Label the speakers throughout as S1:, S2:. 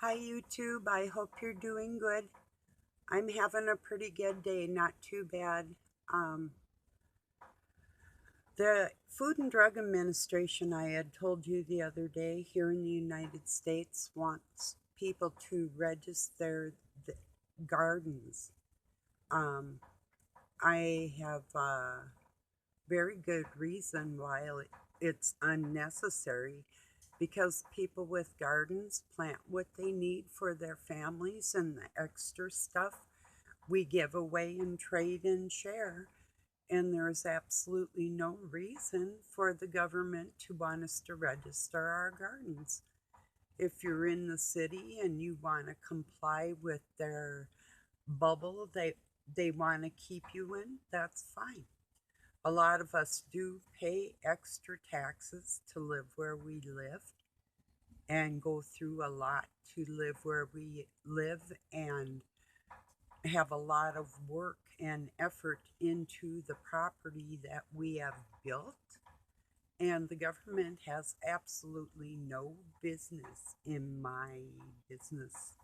S1: Hi YouTube, I hope you're doing good. I'm having a pretty good day, not too bad. Um, the Food and Drug Administration, I had told you the other day, here in the United States, wants people to register the gardens. Um, I have a very good reason why it's unnecessary because people with gardens plant what they need for their families, and the extra stuff we give away and trade and share. And there's absolutely no reason for the government to want us to register our gardens. If you're in the city and you want to comply with their bubble they want to keep you in, that's fine. A lot of us do pay extra taxes to live where we live and go through a lot to live where we live and have a lot of work and effort into the property that we have built. And the government has absolutely no business in my business.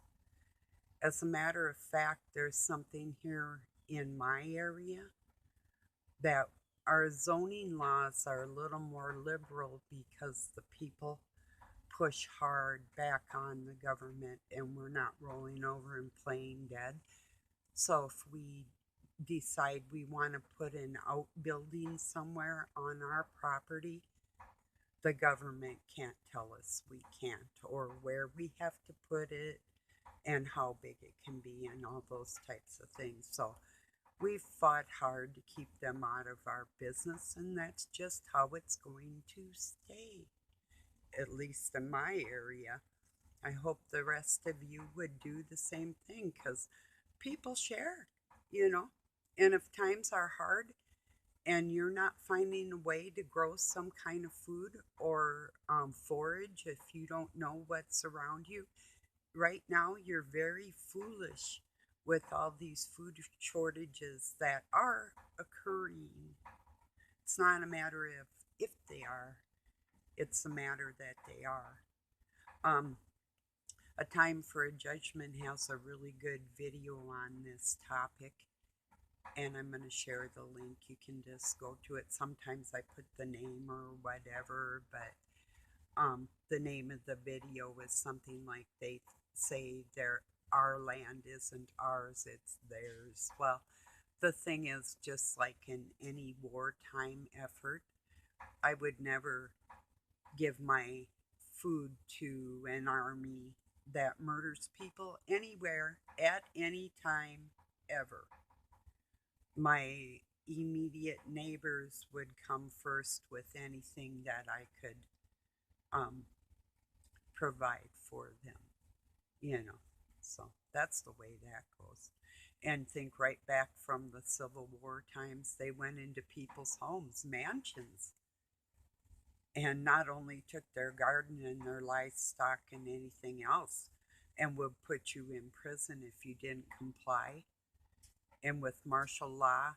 S1: As a matter of fact, there's something here in my area that our zoning laws are a little more liberal because the people push hard back on the government and we're not rolling over and playing dead. So if we decide we want to put an outbuilding somewhere on our property, the government can't tell us we can't, or where we have to put it and how big it can be and all those types of things. So we've fought hard to keep them out of our business, and that's just how it's going to stay, at least in my area. I hope the rest of you would do the same thing because people share, you know. And if times are hard and you're not finding a way to grow some kind of food or forage, if you don't know what's around you, right now you're very foolish with all these food shortages that are occurring. It's not a matter of if they are, it's a matter that they are. Um, A Time for a Judgment has a really good video on this topic, and I'm going to share the link. You can just go to it. Sometimes I put the name or whatever, but the name of the video is something like they say our land isn't ours, it's theirs. Well, the thing is, just like in any wartime effort, I would never give my food to an army that murders people anywhere at any time ever. My immediate neighbors would come first with anything that I could um, provide for them, you know. So that's the way that goes. And think right back from the Civil War times, they went into people's homes, mansions, and not only took their garden and their livestock and anything else, and would put you in prison if you didn't comply. And with martial law,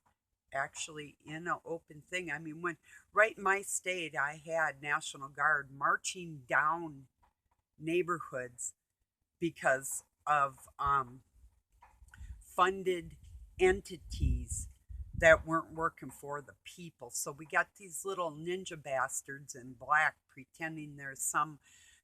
S1: actually in an open thing. I mean, when right in my state, I had National Guard marching down neighborhoods because of funded entities that weren't working for the people. So we got these little ninja bastards in black pretending there's some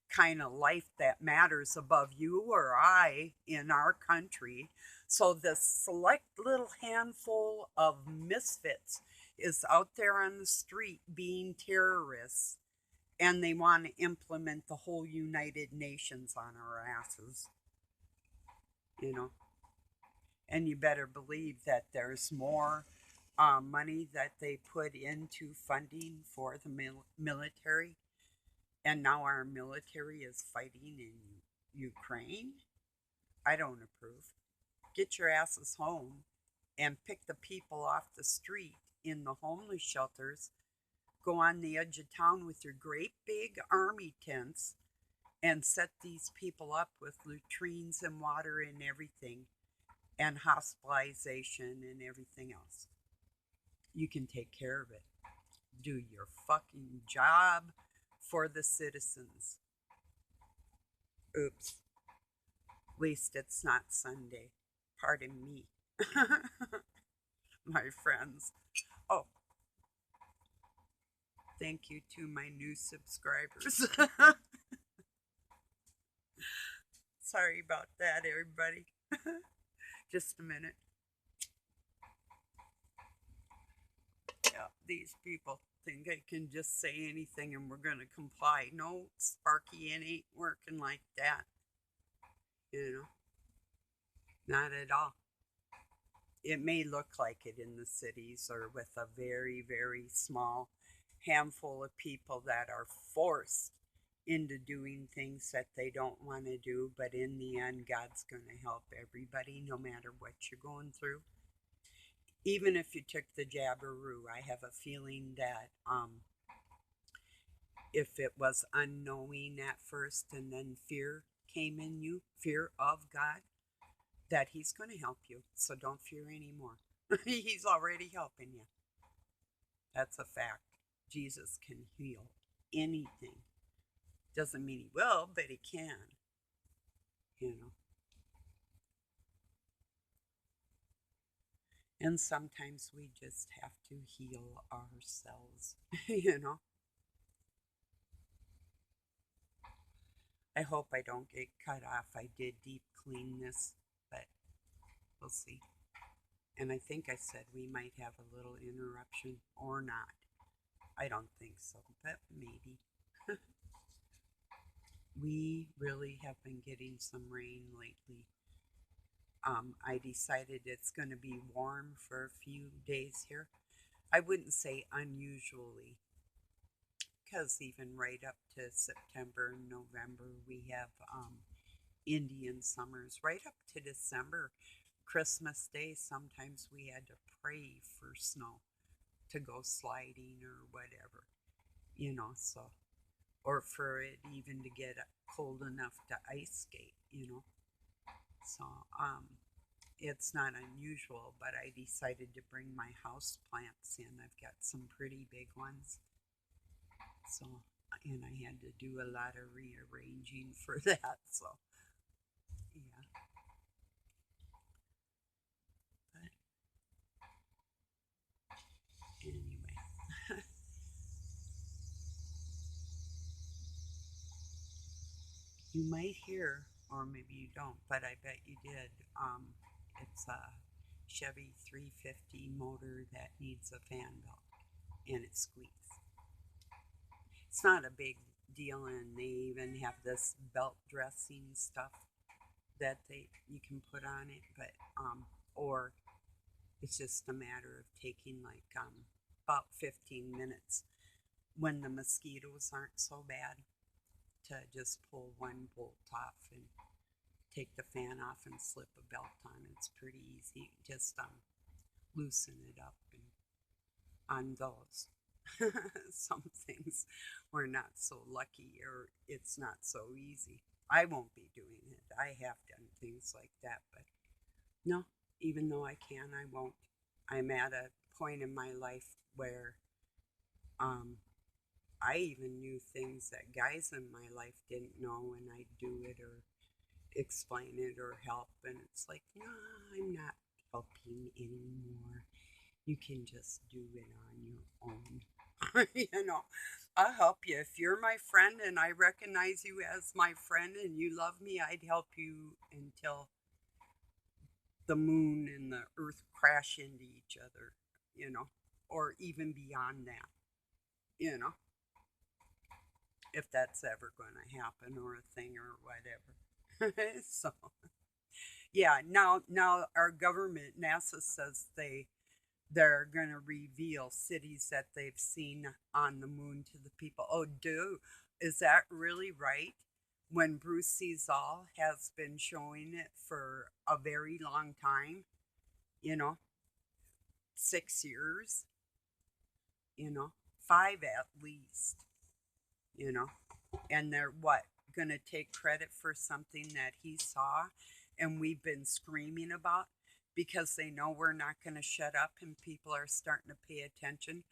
S1: kind of life that matters above you or I in our country. So this select little handful of misfits is out there on the street being terrorists, and they want to implement the whole United Nations on our asses, you know. And you better believe that there's more money that they put into funding for the military. And now our military is fighting in Ukraine. I don't approve. Get your asses home and pick the people off the street in the homeless shelters. Go on the edge of town with your great big army tents and set these people up with latrines and water and everything, and hospitalization and everything else. You can take care of it. Do your fucking job for the citizens. Oops. At least it's not Sunday. Pardon me, my friends. Oh, thank you to my new subscribers. Sorry about that, everybody. Just a minute. Yeah, these people think I can just say anything and we're going to comply. No, Sparky, it ain't working like that. You know, not at all. It may look like it in the cities or with a very, very small handful of people that are forced into doing things that they don't want to do, but in the end, God's going to help everybody no matter what you're going through. Even if you took the Jabberoo, I have a feeling that if it was unknowing at first and then fear came in you, fear of God, that He's going to help you. So don't fear anymore. He's already helping you. That's a fact. Jesus can heal anything. Doesn't mean He will, but He can. You know. And sometimes we just have to heal ourselves, you know. I hope I don't get cut off. I did deep clean this, but we'll see. And I think I said we might have a little interruption or not. I don't think so, but maybe. We really have been getting some rain lately. I decided it's going to be warm for a few days here. I wouldn't say unusually, because even right up to September and November, we have Indian summers. Right up to December, Christmas Day, sometimes we had to pray for snow to go sliding or whatever, you know, so, or for it even to get cold enough to ice skate, you know. So, it's not unusual, but I decided to bring my house plants in. I've got some pretty big ones. So, and I had to do a lot of rearranging for that. So, yeah. But anyway, you might hear, or maybe you don't, but I bet you did. It's a Chevy 350 motor that needs a fan belt, and it squeaks. It's not a big deal, and they even have this belt dressing stuff that they you can put on it, but or it's just a matter of taking like about 15 minutes when the mosquitoes aren't so bad to just pull one bolt off and take the fan off and slip a belt on. It's pretty easy. Just loosen it up and on those. Some things we're not so lucky or it's not so easy. I won't be doing it. I have done things like that, but no, even though I can, I won't. I'm at a point in my life where um, I even knew things that guys in my life didn't know, and I'd do it or explain it or help, and it's like, no, I'm not helping anymore. You can just do it on your own. You know, I'll help you. If you're my friend and I recognize you as my friend and you love me, I'd help you until the moon and the earth crash into each other, you know, or even beyond that, you know, if that's ever going to happen or a thing or whatever. So, yeah, now our government, NASA says they're going to reveal cities that they've seen on the moon to the people. Oh, is that really right? When Bruce Seasall has been showing it for a very long time, you know, 6 years, you know, 5 at least, you know, and they're what? Going to take credit for something that he saw and we've been screaming about because they know we're not going to shut up and people are starting to pay attention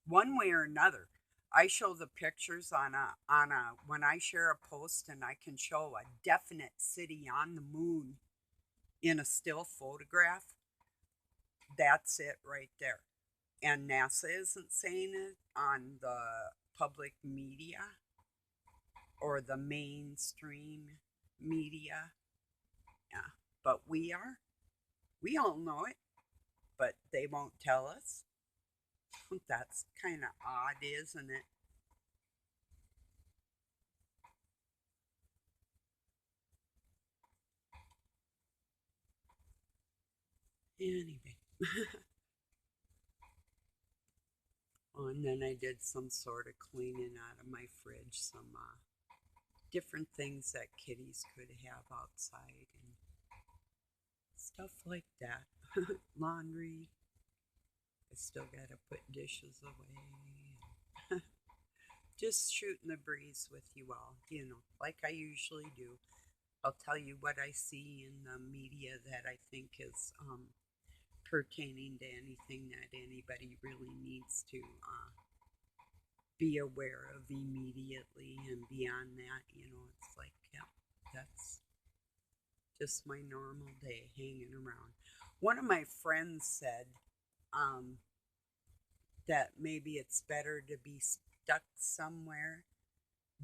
S1: one way or another. I show the pictures on a when I share a post and I can show a definite city on the moon in a still photograph. That's it right there. And NASA isn't saying it on the public media or the mainstream media. Yeah. But we are. We all know it, but they won't tell us. That's kind of odd, isn't it? Anyway. Oh, and then I did some sort of cleaning out of my fridge, some different things that kitties could have outside and stuff like that. Laundry. I still gotta put dishes away. Just shooting the breeze with you all, like I usually do. I'll tell you what I see in the media that I think is pertaining to anything that anybody really needs to be aware of immediately. And beyond that, it's like, yeah, that's just my normal day hanging around. One of my friends said um, that maybe it's better to be stuck somewhere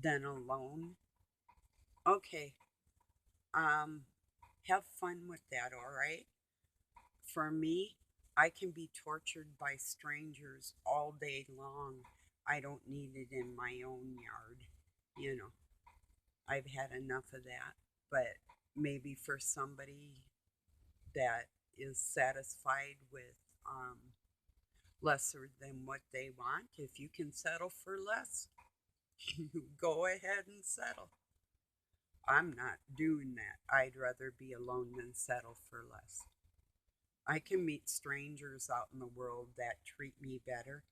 S1: than alone. Okay, um, have fun with that, all right? For me, I can be tortured by strangers all day long. I don't need it in my own yard. You know, I've had enough of that. But maybe for somebody that is satisfied with lesser than what they want, if you can settle for less, you go ahead and settle. I'm not doing that. I'd rather be alone than settle for less. I can meet strangers out in the world that treat me better.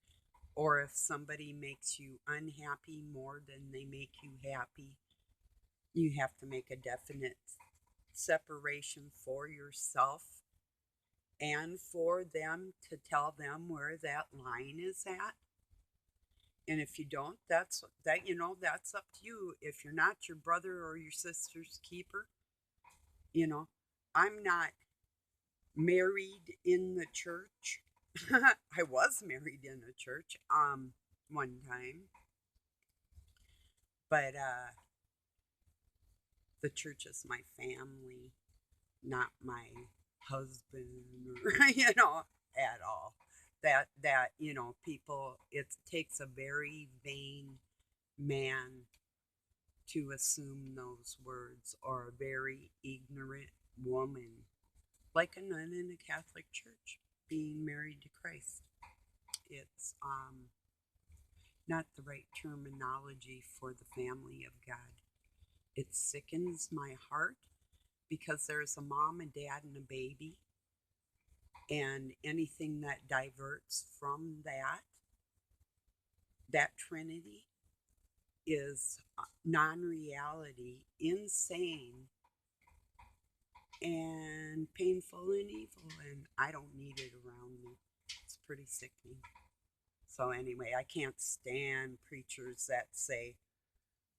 S1: Or if somebody makes you unhappy more than they make you happy, you have to make a definite separation for yourself and for them to tell them where that line is at. And if you don't, that's up to you. If you're not your brother or your sister's keeper, you know, I'm not married in the church. I was married in the church one time, but the church is my family, not my husband or at all. That people, it takes a very vain man to assume those words, or a very ignorant woman, like a nun in a Catholic church, being married to Christ. It's not the right terminology for the family of God. It sickens my heart because there's a mom and dad and a baby, and anything that diverts from that trinity is non-reality, insane, and painful and evil, and I don't need it around me. It's pretty sickening. So anyway, I can't stand preachers that say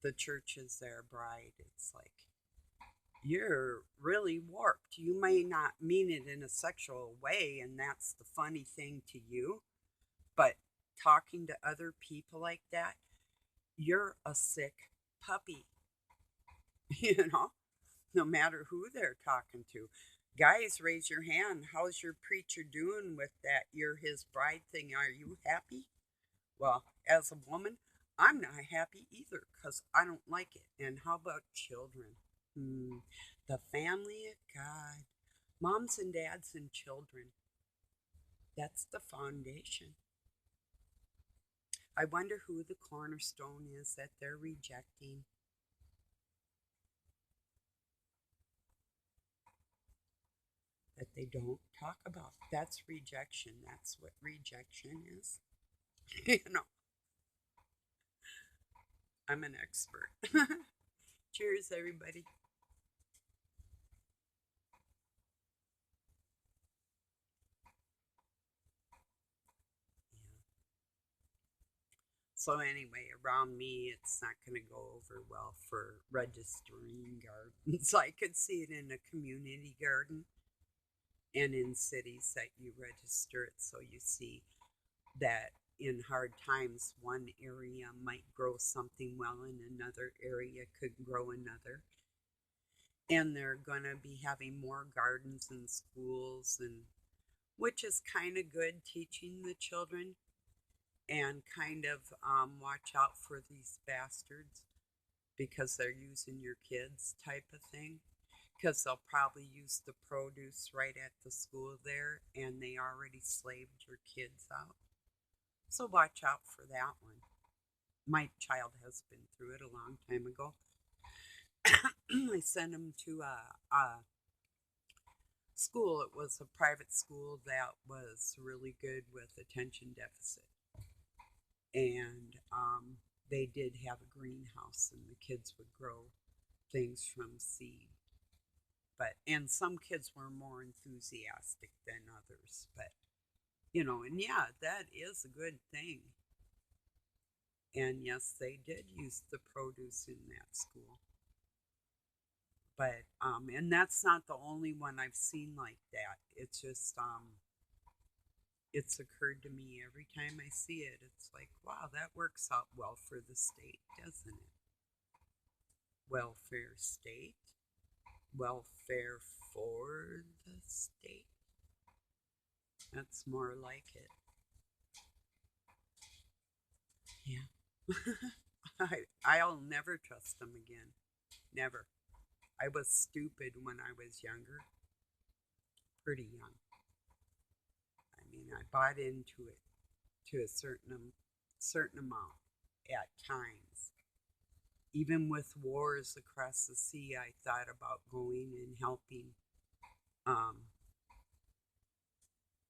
S1: the church is their bride. It's like, you're really warped. You may not mean it in a sexual way, and that's the funny thing to you, but talking to other people like that, you're a sick puppy, you know, no matter who they're talking to. Guys, raise your hand. How's your preacher doing with that you're his bride thing? Are you happy? Well, as a woman, I'm not happy either because I don't like it. And how about children? The family of God, moms and dads and children. That's the foundation. I wonder who the cornerstone is that they're rejecting. That they don't talk about. That's rejection. That's what rejection is. you know, I'm an expert. Cheers, everybody. Yeah. So anyway, around me, it's not going to go over well for registering gardens. I could see it in a community garden and in cities that you register it. So you see that in hard times, one area might grow something well and another area could grow another. And they're going to be having more gardens in schools, and which is kind of good, teaching the children and kind of watch out for these bastards because they're using your kids type of thing, because they'll probably use the produce right at the school there and they already slaved your kids out. So watch out for that one. My child has been through it a long time ago. I sent him to a school. It was a private school that was really good with attention deficit. And they did have a greenhouse, and the kids would grow things from seed. And some kids were more enthusiastic than others. But, and yeah, that is a good thing. And yes, they did use the produce in that school. But, and that's not the only one I've seen like that. It's just, it's occurred to me every time I see it. It's like, wow, that works out well for the state, doesn't it? Welfare state, welfare for the state. That's more like it. Yeah. I'll never trust them again. Never. I was stupid when I was younger. Pretty young. I mean, I bought into it to a certain amount at times. Even with wars across the sea, I thought about going and helping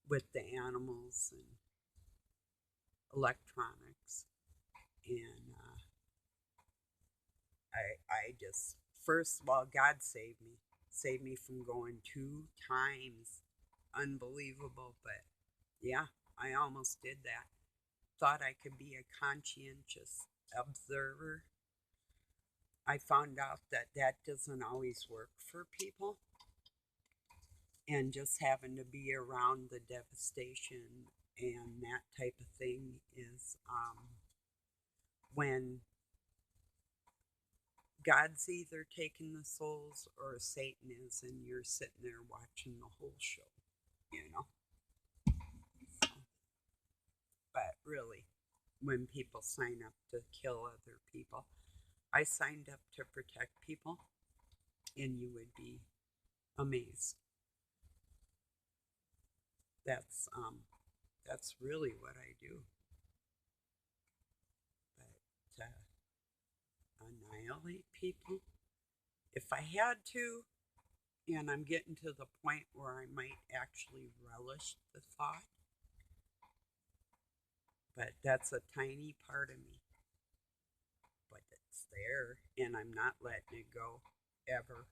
S1: with the animals and electronics. And I just, first of all, God saved me from going 2 times. Unbelievable, but yeah, I almost did that. Thought I could be a conscientious observer. I found out that that doesn't always work for people. And just having to be around the devastation and that type of thing is when God's either taking the souls or Satan is, and you're sitting there watching the whole show, you know. So, but really, when people sign up to kill other people, I signed up to protect people, and you would be amazed. That's really what I do. But annihilate people, if I had to, and I'm getting to the point where I might actually relish the thought, but that's a tiny part of me. But it's there, and I'm not letting it go ever.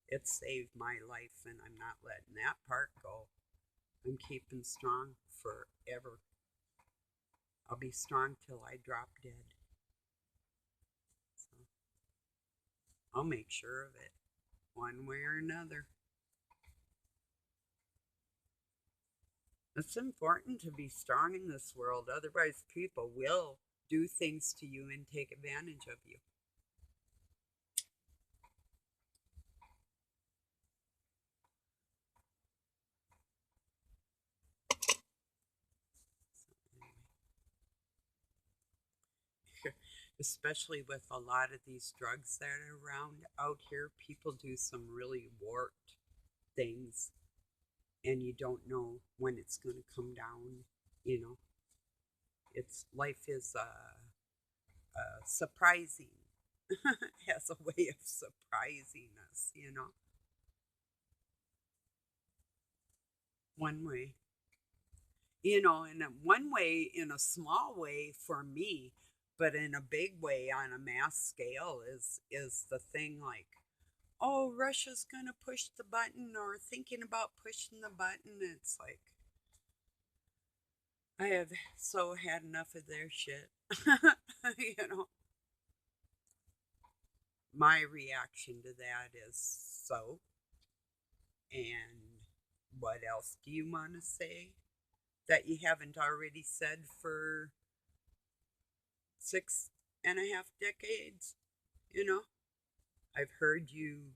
S1: It saved my life, and I'm not letting that part go. I'm keeping strong forever. I'll be strong till I drop dead. So I'll make sure of it, one way or another. It's important to be strong in this world, otherwise, people will do things to you and take advantage of you. Especially with a lot of these drugs that are around out here, people do some really warped things, and you don't know when it's going to come down. You know, it's life is surprising. Has a way of surprising us. One way. In one way, in a small way for me, but in a big way on a mass scale is the thing like, oh, Russia's gonna push the button or thinking about pushing the button. It's like, I have so had enough of their shit. You know, my reaction to that is so. And what else do you want to say that you haven't already said for 6.5 decades? You know, I've heard you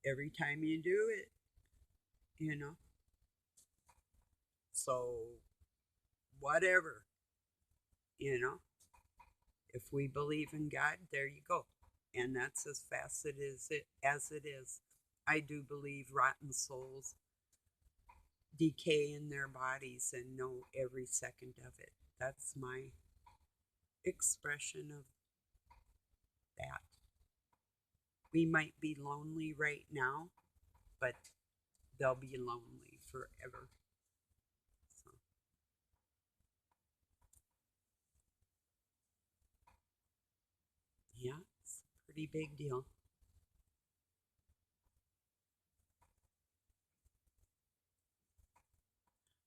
S1: every time you do it, you know. So, whatever, you know, if we believe in God, there you go. And that's as fast as it is. I do believe rotten souls decay in their bodies and know every second of it. That's my expression of that. We might be lonely right now, but they'll be lonely forever. So, yeah, it's a pretty big deal.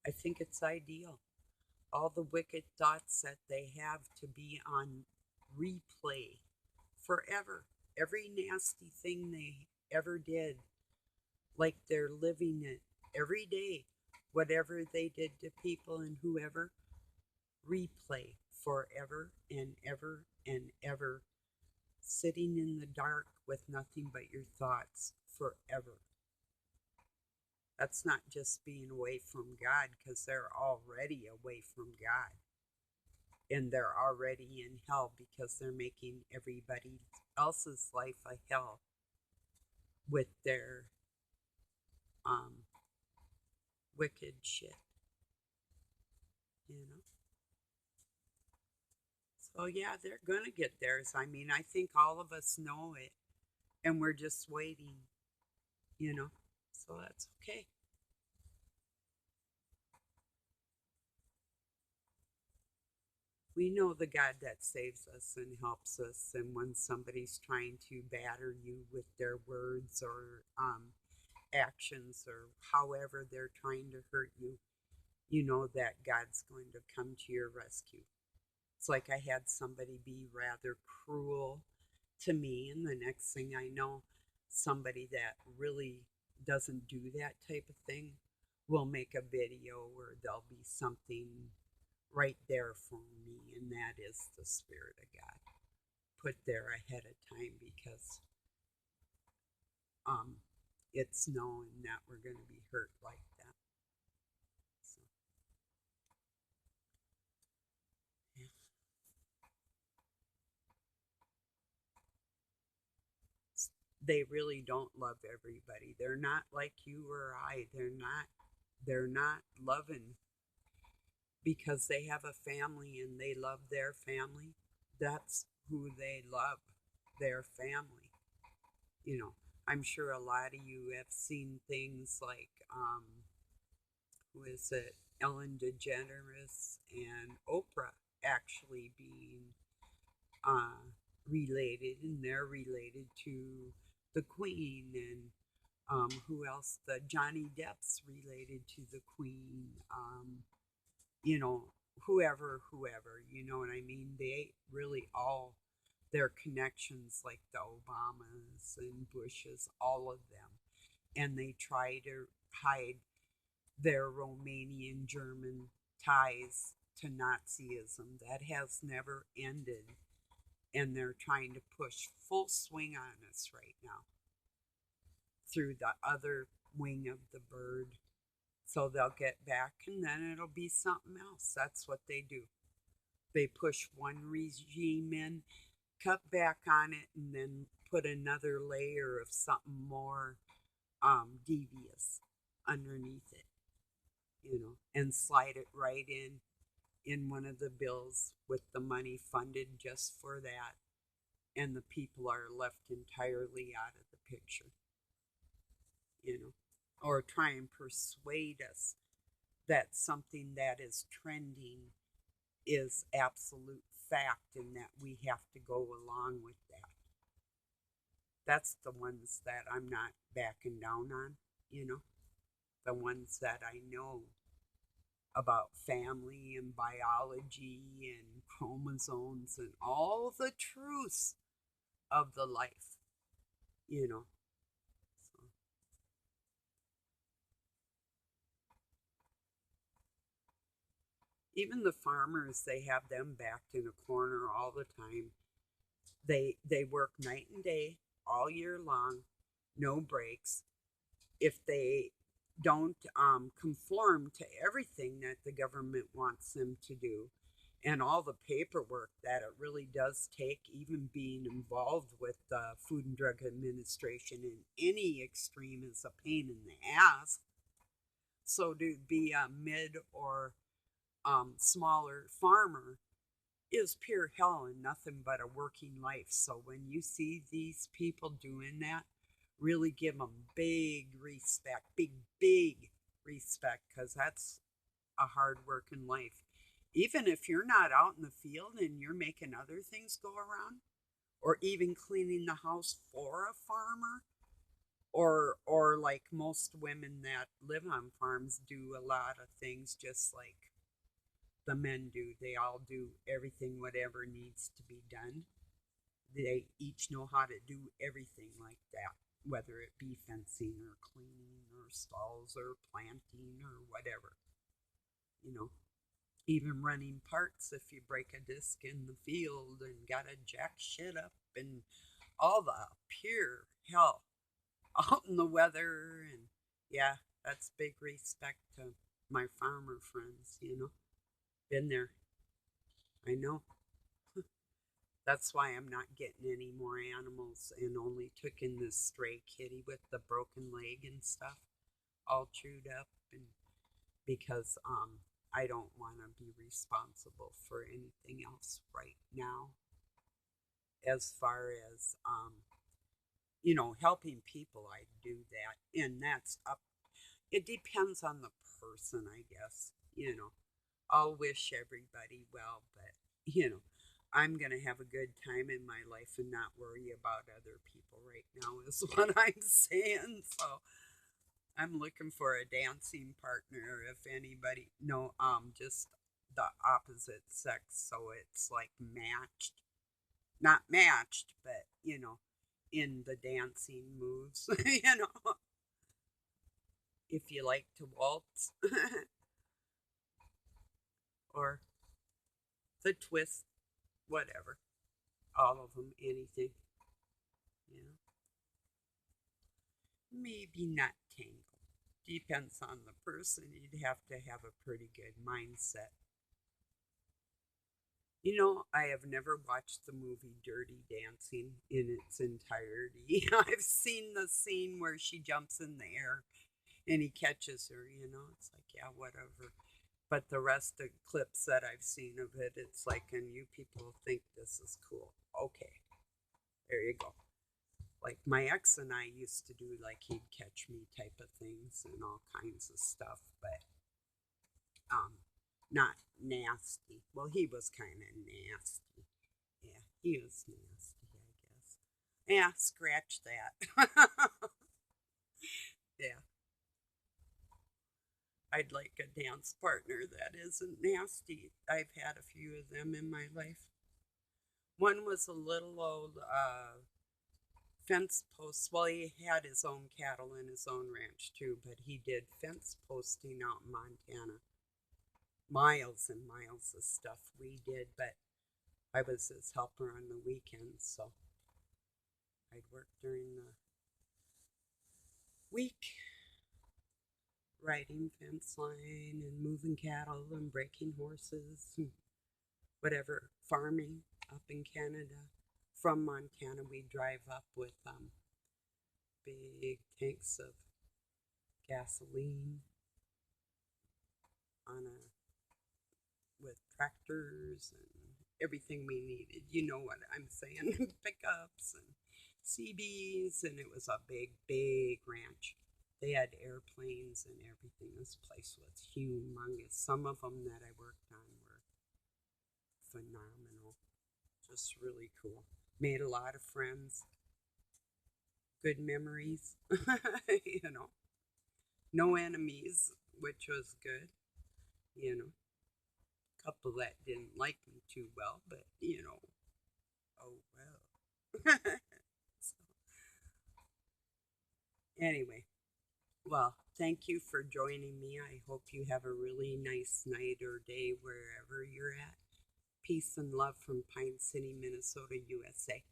S1: I think it's ideal. All the wicked thoughts that they have to be on replay forever. Every nasty thing they ever did, like they're living it every day. Whatever they did to people and whoever, replay forever and ever and ever, sitting in the dark with nothing but your thoughts forever. That's not just being away from God, because they're already away from God. And they're already in hell because they're making everybody else's life a hell with their um, wicked shit, you know? So, yeah, they're going to get theirs. I mean, I think all of us know it, and we're just waiting, you know? So that's okay. We know the God that saves us and helps us. And when somebody's trying to batter you with their words or actions or however they're trying to hurt you, you know that God's going to come to your rescue. It's like I had somebody be rather cruel to me, and the next thing I know, somebody that really doesn't do that type of thing will make a video where there'll be something right there for me, and that is the Spirit of God put there ahead of time because um, it's known that we're going to be hurt like that. So, yeah. They really don't love everybody. They're not like you or I. They're not loving because they have a family and they love their family. That's who they love, their family. You know, I'm sure a lot of you have seen things like who is it? Ellen DeGeneres and Oprah actually being uh, related, and they're related to the Queen, and who else? The Johnny Depp's related to the Queen. You know, whoever. You know what I mean? They really all their connections, like the Obamas and Bushes, all of them, and they try to hide their Romanian German ties to Nazism. That has never ended, and they're trying to push full swing on us right now through the other wing of the bird. So they'll get back and then it'll be something else. That's what they do. They push one regime in, cut back on it, and then put another layer of something more devious underneath it, and slide it right in one of the bills with the money funded just for that. And the people are left entirely out of the picture, you know, or try and persuade us that something that is trending is absolute fact and that we have to go along with that. That's the ones that I'm not backing down on, you know, the ones that I know about family and biology and chromosomes and all the truths of the life, you know. So, even the farmers, they have them backed in a corner all the time. They work night and day all year long, no breaks. If they don't conform to everything that the government wants them to do, and all the paperwork that it really does take, even being involved with the Food and Drug Administration in any extreme is a pain in the ass. So to be a mid or smaller farmer is pure hell and nothing but a working life. So when you see these people doing that, really give them big respect, big respect, because that's a hard working life. Even if you're not out in the field and you're making other things go around, or even cleaning the house for a farmer, or like most women that live on farms do a lot of things just like the men do. They all do everything, whatever needs to be done. They each know how to do everything like that, whether it be fencing or cleaning or stalls or planting or whatever, you know. Even running parts if you break a disc in the field and gotta jack shit up and all the pure hell out in the weather. And yeah, that's big respect to my farmer friends, you know. Been there. I know. That's why I'm not getting any more animals and only took in this stray kitty with the broken leg and stuff, all chewed up, and because I don't want to be responsible for anything else right now. As far as helping people, I do that, and that's up. It depends on the person, I guess. I'll wish everybody well, but I'm going to have a good time in my life and not worry about other people right now, is what I'm saying. So I'm looking for a dancing partner if anybody, no, just the opposite sex. So it's like matched, not matched, but, in the dancing moves, if you like to waltz or the twist, whatever. All of them, anything, you know. Maybe not tango. Depends on the person. You'd have to have a pretty good mindset. I have never watched the movie Dirty Dancing in its entirety. I've seen the scene where she jumps in the air and he catches her. It's like, yeah, whatever. But the rest of clips that I've seen of it, it's like, and you people think this is cool. Okay, there you go. Like my ex and I used to do like he'd catch me type of things and all kinds of stuff, but um not nasty. Well, he was kind of nasty. Yeah, he was nasty, I guess. Yeah, scratch that. Yeah, I'd like a dance partner that isn't nasty. I've had a few of them in my life. One was a little old fence posts. Well, he had his own cattle and his own ranch too, but he did fence posting out in Montana. Miles and miles of stuff we did, but I was his helper on the weekends, so I'd work during the week, riding fence line and moving cattle and breaking horses and whatever, farming up in Canada. From Montana, we drive up with big tanks of gasoline on a with tractors and everything we needed. You know what I'm saying? Pickups and CBs, and it was a big, big ranch. They had airplanes and everything. This place was humongous. Some of them that I worked on were phenomenal. Just really cool. Made a lot of friends. Good memories. you know, no enemies, which was good. you know. A couple that didn't like me too well, but oh well. So, anyway, well, thank you for joining me. I hope you have a really nice night or day wherever you're at. Peace and love from Pine City, Minnesota, USA.